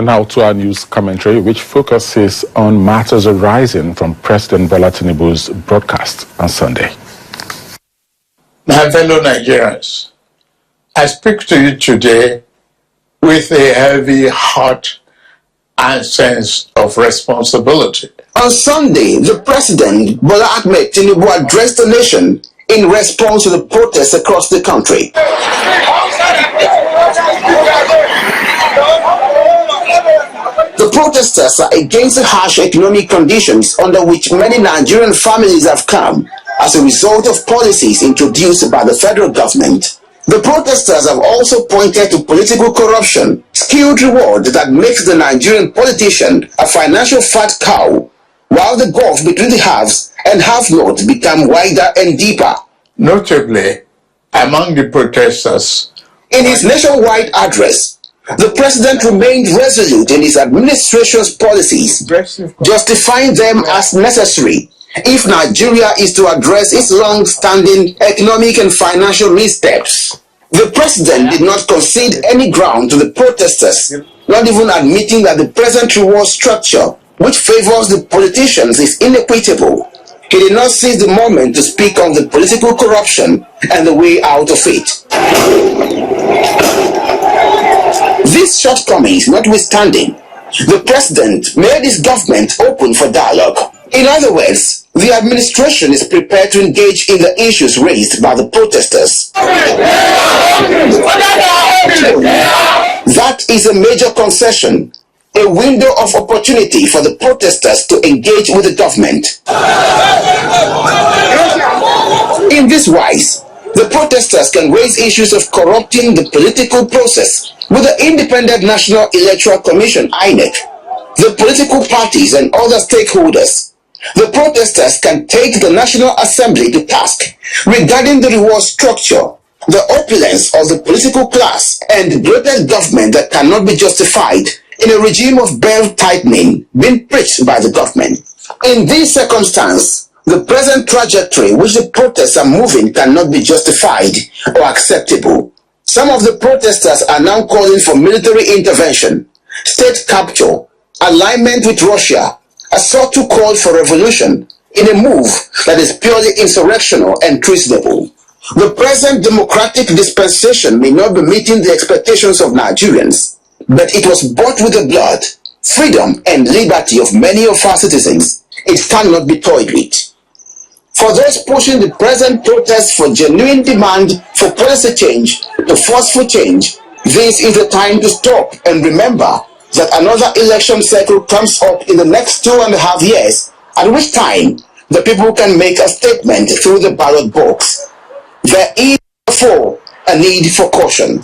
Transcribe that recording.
And now to our news commentary, which focuses on matters arising from President Bola Tinubu's broadcast on Sunday. My fellow Nigerians, I speak to you today with a heavy heart and sense of responsibility. On Sunday, the President, Bola Ahmed Tinubu, addressed the nation in response to the protests across the country. The protesters are against the harsh economic conditions under which many Nigerian families have come as a result of policies introduced by the federal government. The protesters have also pointed to political corruption, skewed reward that makes the Nigerian politician a financial fat cow, while the gulf between the haves and have-nots become wider and deeper. Notably, among the protesters, in his nationwide address, the president remained resolute in his administration's policies, justifying them as necessary if Nigeria is to address its long-standing economic and financial missteps. The president did not concede any ground to the protesters, not even admitting that the present reward structure, which favors the politicians, is inequitable. He did not seize the moment to speak on the political corruption and the way out of it. These shortcomings notwithstanding, the president made his government open for dialogue. In other words, the administration is prepared to engage in the issues raised by the protesters. That is a major concession, a window of opportunity for the protesters to engage with the government. In this wise, the protesters can raise issues of corrupting the political process with the Independent National Electoral Commission, INEC, the political parties and other stakeholders. The protesters can take the National Assembly to task regarding the reward structure, the opulence of the political class, and bloated government that cannot be justified in a regime of belt-tightening being preached by the government. In this circumstance, the present trajectory which the protests are moving cannot be justified or acceptable. Some of the protesters are now calling for military intervention, state capture, alignment with Russia, a subtle call for revolution in a move that is purely insurrectional and treasonable. The present democratic dispensation may not be meeting the expectations of Nigerians, but it was bought with the blood, freedom and liberty of many of our citizens. It cannot be toyed with. For those pushing the present protests for genuine demand for policy change to forceful change, this is the time to stop and remember that another election cycle comes up in the next 2.5 years, at which time the people can make a statement through the ballot box. There is, therefore, a need for caution.